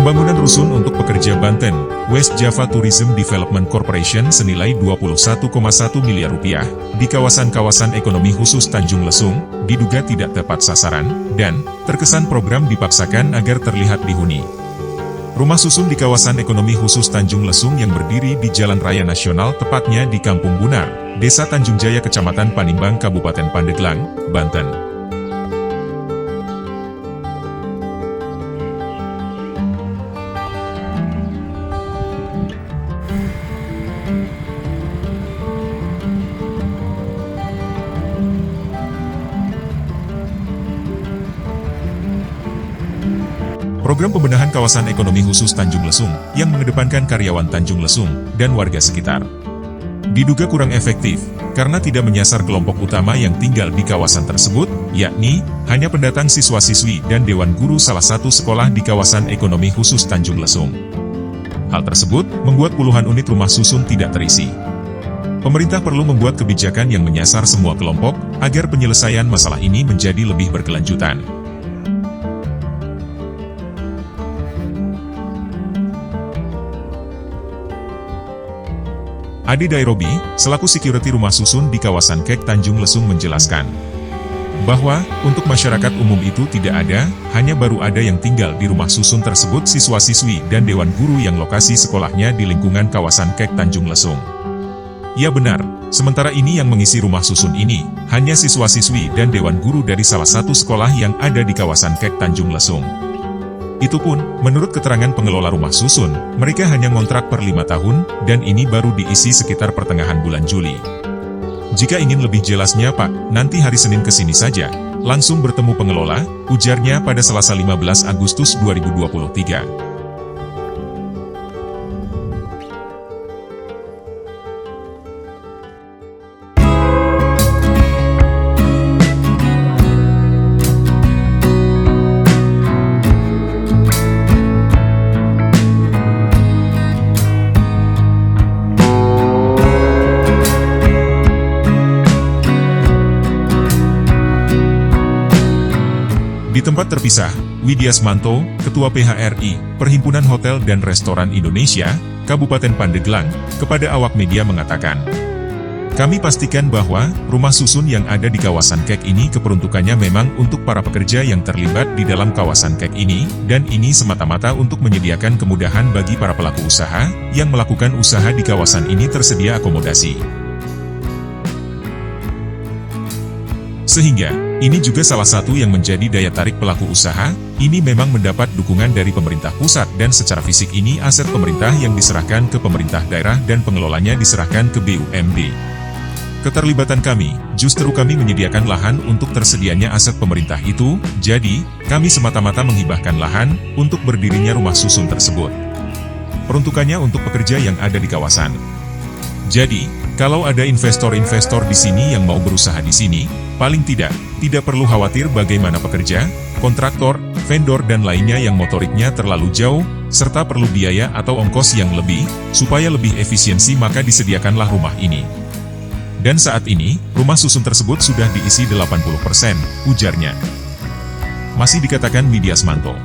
Pembangunan rusun untuk pekerja Banten, West Java Tourism Development Corporation senilai 21,1 miliar rupiah di kawasan-kawasan ekonomi khusus Tanjung Lesung diduga tidak tepat sasaran dan terkesan program dipaksakan agar terlihat dihuni. Rumah susun di kawasan ekonomi khusus Tanjung Lesung yang berdiri di Jalan Raya Nasional tepatnya di Kampung Bunar, Desa Tanjung Jaya Kecamatan Panimbang Kabupaten Pandeglang, Banten. Program pembenahan kawasan ekonomi khusus Tanjung Lesung yang mengedepankan karyawan Tanjung Lesung dan warga sekitar diduga kurang efektif karena tidak menyasar kelompok utama yang tinggal di kawasan tersebut, yakni hanya pendatang siswa-siswi dan dewan guru salah satu sekolah di kawasan ekonomi khusus Tanjung Lesung. Hal tersebut membuat puluhan unit rumah susun tidak terisi. Pemerintah perlu membuat kebijakan yang menyasar semua kelompok agar penyelesaian masalah ini menjadi lebih berkelanjutan. Ade Dairobi, selaku security rumah susun di kawasan Kek Tanjung Lesung menjelaskan bahwa untuk masyarakat umum itu tidak ada, hanya baru ada yang tinggal di rumah susun tersebut siswa-siswi dan dewan guru yang lokasi sekolahnya di lingkungan kawasan Kek Tanjung Lesung. Ya benar, sementara ini yang mengisi rumah susun ini hanya siswa-siswi dan dewan guru dari salah satu sekolah yang ada di kawasan Kek Tanjung Lesung. Itu pun, menurut keterangan pengelola rumah susun, mereka hanya ngontrak per 5 tahun, dan ini baru diisi sekitar pertengahan bulan Juli. Jika ingin lebih jelasnya Pak, nanti hari Senin kesini saja, langsung bertemu pengelola, ujarnya pada Selasa 15 Agustus 2023. Di tempat terpisah, Widiasmanto, Ketua PHRI, Perhimpunan Hotel dan Restoran Indonesia, Kabupaten Pandeglang, kepada awak media mengatakan, "Kami pastikan bahwa rumah susun yang ada di kawasan Kek ini keperuntukannya memang untuk para pekerja yang terlibat di dalam kawasan Kek ini, dan ini semata-mata untuk menyediakan kemudahan bagi para pelaku usaha yang melakukan usaha di kawasan ini tersedia akomodasi. Sehingga, ini juga salah satu yang menjadi daya tarik pelaku usaha, ini memang mendapat dukungan dari pemerintah pusat dan secara fisik ini aset pemerintah yang diserahkan ke pemerintah daerah dan pengelolanya diserahkan ke BUMD. Keterlibatan kami, justru kami menyediakan lahan untuk tersedianya aset pemerintah itu, jadi, kami semata-mata menghibahkan lahan untuk berdirinya rumah susun tersebut. Peruntukannya untuk pekerja yang ada di kawasan. Jadi, kalau ada investor-investor di sini yang mau berusaha di sini, paling tidak perlu khawatir bagaimana pekerja, kontraktor, vendor dan lainnya yang motoriknya terlalu jauh, serta perlu biaya atau ongkos yang lebih, supaya lebih efisiensi maka disediakanlah rumah ini. Dan saat ini, rumah susun tersebut sudah diisi 80%, ujarnya." Masih dikatakan Widiasmanto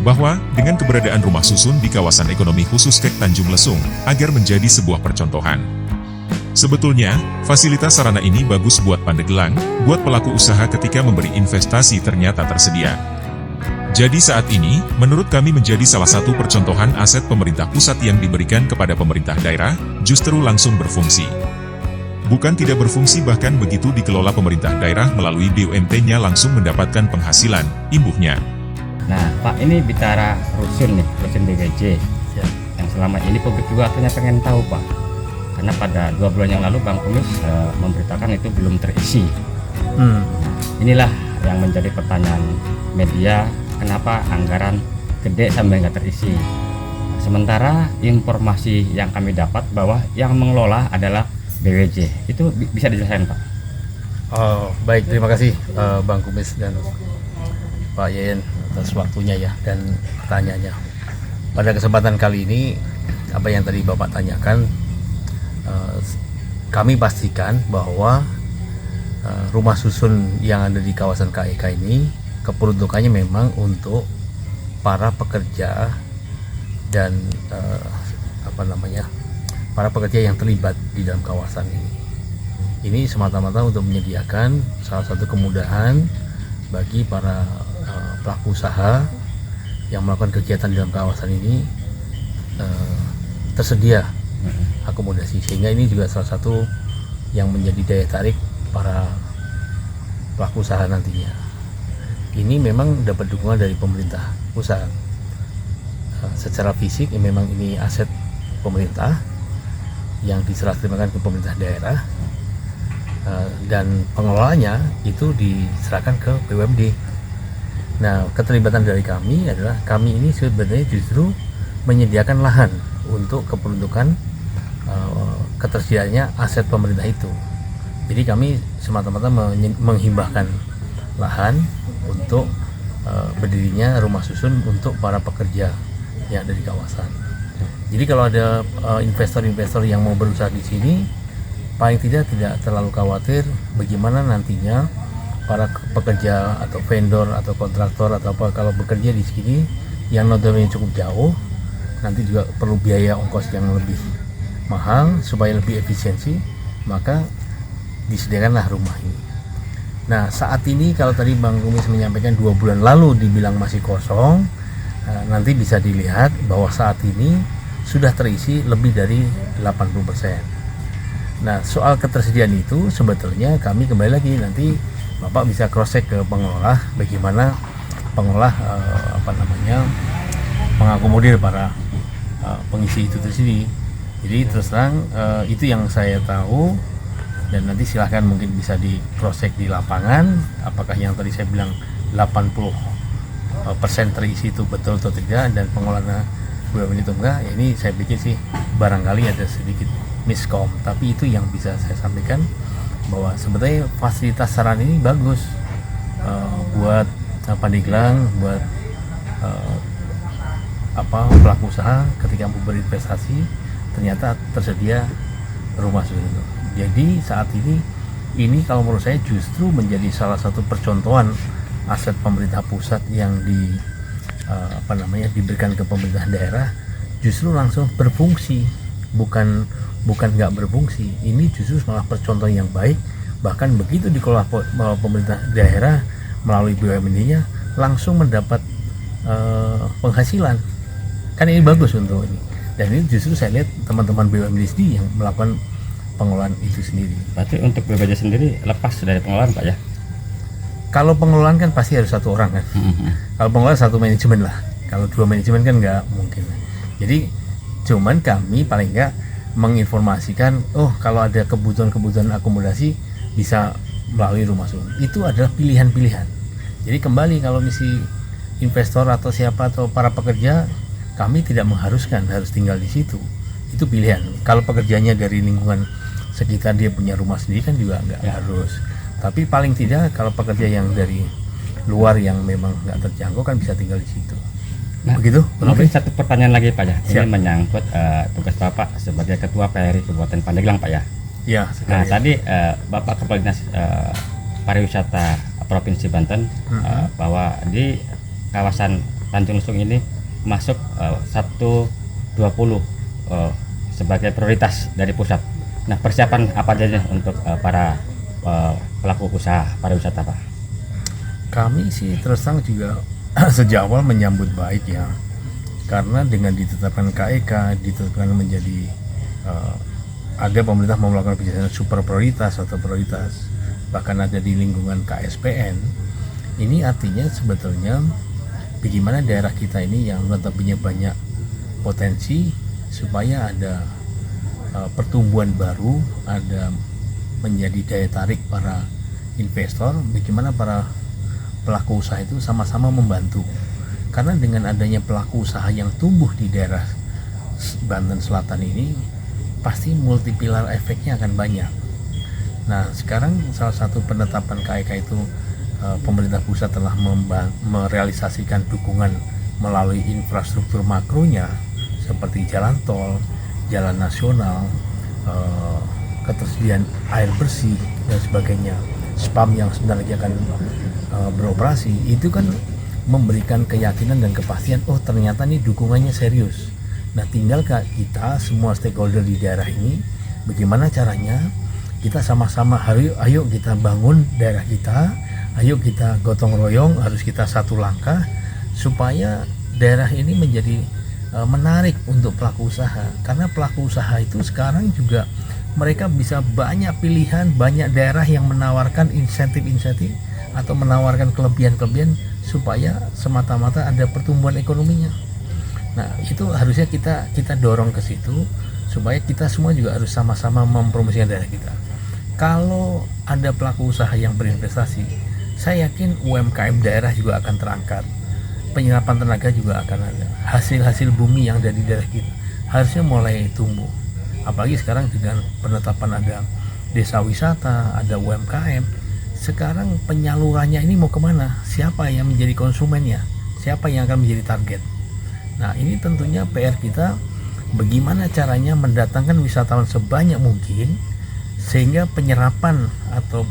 bahwa dengan keberadaan rumah susun di kawasan ekonomi khusus Kek Tanjung Lesung agar menjadi sebuah percontohan. Sebetulnya, fasilitas sarana ini bagus buat Pandeglang, buat pelaku usaha ketika memberi investasi ternyata tersedia. Jadi saat ini, menurut kami menjadi salah satu percontohan aset pemerintah pusat yang diberikan kepada pemerintah daerah, justru langsung berfungsi. Bukan tidak berfungsi bahkan begitu dikelola pemerintah daerah melalui BUMD-nya langsung mendapatkan penghasilan, imbuhnya. Nah Pak, ini bicara rusun nih, rusun BWJ, yang selama ini publik juga akhirnya pengen tahu Pak. Karena pada 2 bulan yang lalu Bang Kumis memberitakan itu belum terisi. Inilah yang menjadi pertanyaan media, kenapa anggaran gede sampai nggak terisi. Sementara informasi yang kami dapat bahwa yang mengelola adalah BWJ. Itu bisa dijelaskan Pak? Oh, baik, terima kasih Bang Kumis dan Pak Yeyen atas waktunya ya dan pertanyaannya. Pada kesempatan kali ini, apa yang tadi Bapak tanyakan, kami pastikan bahwa rumah susun yang ada di kawasan KEK ini keperuntukannya memang untuk para pekerja dan para pekerja yang terlibat di dalam kawasan ini. Ini semata-mata untuk menyediakan salah satu kemudahan bagi para pelaku usaha yang melakukan kegiatan di dalam kawasan ini, tersedia akomodasi, sehingga ini juga salah satu yang menjadi daya tarik para pelaku usaha nantinya. Ini memang dapat dukungan dari pemerintah pusat. Secara fisik memang ini aset pemerintah yang diserah terimakan ke pemerintah daerah, dan pengelolanya itu diserahkan ke BUMD. Nah, keterlibatan dari kami adalah kami ini sebenarnya justru menyediakan lahan untuk keperuntukan ketersediaannya aset pemerintah itu. Jadi kami semata-mata menghibahkan lahan untuk berdirinya rumah susun untuk para pekerja yang ada di kawasan. Jadi kalau ada investor-investor yang mau berusaha di sini, paling tidak terlalu khawatir bagaimana nantinya para pekerja atau vendor atau kontraktor atau apa kalau bekerja di sini yang notabene cukup jauh, nanti juga perlu biaya ongkos yang lebih mahal supaya lebih efisiensi, maka disediakanlah rumah ini. Nah, saat ini kalau tadi Bang Kumis menyampaikan 2 bulan lalu dibilang masih kosong, nanti bisa dilihat bahwa saat ini sudah terisi lebih dari 80%. Nah, soal ketersediaan itu sebetulnya kami kembali lagi nanti Bapak bisa cross check ke pengelola bagaimana pengelola mengakomodir para pengisi itu sendiri. Jadi terus terang itu yang saya tahu, dan nanti silahkan mungkin bisa di cross check di lapangan apakah yang tadi saya bilang 80% terisi itu betul atau tidak dan pengelola BUMN itu enggak. Ya ini saya pikir sih barangkali ada sedikit miskom, tapi itu yang bisa saya sampaikan bahwa sebetulnya fasilitas saran ini bagus buat Pandeglang, buat pelaku usaha ketika mau berinvestasi ternyata tersedia rumah susun. Jadi saat ini kalau menurut saya justru menjadi salah satu percontohan aset pemerintah pusat yang diberikan ke pemerintah daerah justru langsung berfungsi, bukan nggak berfungsi. Ini justru malah percontohan yang baik, bahkan begitu dikelola pemerintah daerah melalui BUMN-nya langsung mendapat penghasilan. Kan ini bagus untuk ini, dan ini justru saya lihat teman-teman BUMN sendiri yang melakukan pengelolaan itu sendiri. Berarti untuk BPJ sendiri lepas dari pengelolaan Pak ya? Kalau pengelolaan kan pasti harus satu orang kan. Kalau pengelolaan satu manajemen lah. Kalau 2 manajemen kan nggak mungkin. Jadi cuman kami paling nggak menginformasikan, kalau ada kebutuhan akomodasi bisa melalui rumah susun. Itu adalah pilihan-pilihan. Jadi kembali kalau misi investor atau siapa atau para pekerja, kami tidak mengharuskan harus tinggal di situ. Itu pilihan. Kalau pekerjanya dari lingkungan sekitar dia punya rumah sendiri kan juga nggak harus. Tapi paling tidak kalau pekerja yang dari luar yang memang nggak terjangkau kan bisa tinggal di situ. Nah, begitu. Mungkin satu pertanyaan lagi Pak ya. Siap. Ini menyangkut tugas Bapak sebagai Ketua PRI Kabupaten Pandeglang Pak ya. Ya. Nah tadi Bapak Kepala Dinas Pariwisata Provinsi Banten bahwa di kawasan Tanjung Lesung ini masuk 120 sebagai prioritas dari pusat. Nah, persiapan apa saja untuk para pelaku usaha pariwisata Pak? Kami sih terus terang juga sejak awal menyambut baik ya, karena dengan ditetapkan KEK, ditetapkan menjadi ada pemerintah mau melakukan kebijakan super prioritas atau prioritas, bahkan ada di lingkungan KSPN. Ini artinya sebetulnya bagaimana daerah kita ini yang notabene banyak potensi supaya ada pertumbuhan baru, ada menjadi daya tarik para investor, bagaimana para pelaku usaha itu sama-sama membantu. Karena dengan adanya pelaku usaha yang tumbuh di daerah Banten Selatan ini, pasti multipilar efeknya akan banyak. Nah, sekarang salah satu penetapan KEK itu pemerintah pusat telah merealisasikan dukungan melalui infrastruktur makronya seperti jalan tol, jalan nasional, ketersediaan air bersih dan sebagainya, spam yang sebentar lagi akan beroperasi. Itu kan memberikan keyakinan dan kepastian, ternyata nih dukungannya serius. Nah, tinggal kita semua stakeholder di daerah ini, bagaimana caranya kita sama-sama ayo kita bangun daerah kita, ayo kita gotong royong, harus kita satu langkah supaya daerah ini menjadi menarik untuk pelaku usaha. Karena pelaku usaha itu sekarang juga mereka bisa banyak pilihan, banyak daerah yang menawarkan insentif-insentif atau menawarkan kelebihan-kelebihan supaya semata-mata ada pertumbuhan ekonominya. Nah, itu harusnya kita dorong ke situ supaya kita semua juga harus sama-sama mempromosikan daerah kita. Kalau ada pelaku usaha yang berinvestasi, saya yakin UMKM daerah juga akan terangkat, penyerapan tenaga juga akan ada, hasil-hasil bumi yang ada di daerah kita harusnya mulai tumbuh. Apalagi sekarang dengan penetapan ada desa wisata, ada UMKM, sekarang penyalurannya ini mau kemana? Siapa yang menjadi konsumennya? Siapa yang akan menjadi target? Nah, ini tentunya PR kita, bagaimana caranya mendatangkan wisatawan sebanyak mungkin sehingga penyerapan atau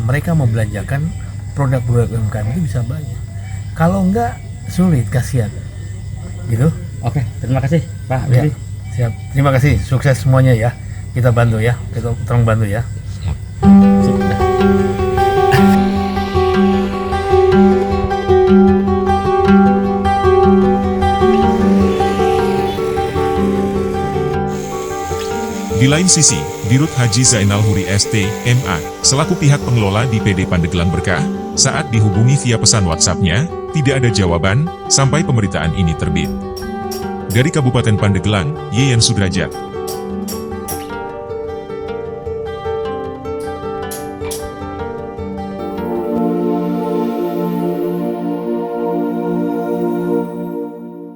mereka membelanjakan produk-produk UMKM itu bisa banyak. Kalau enggak, sulit, kasihan gitu. Oke, terima kasih Pak Ya, Willy. siap. Terima kasih, sukses semuanya ya. Kita bantu ya, kita tolong bantu ya. Sudah. Di lain sisi, Dirut Haji Zainal Huri ST, MA, selaku pihak pengelola di PD Pandeglang Berkah, saat dihubungi via pesan WhatsApp-nya, tidak ada jawaban, sampai pemberitaan ini terbit. Dari Kabupaten Pandeglang, Yeyen Sudrajat.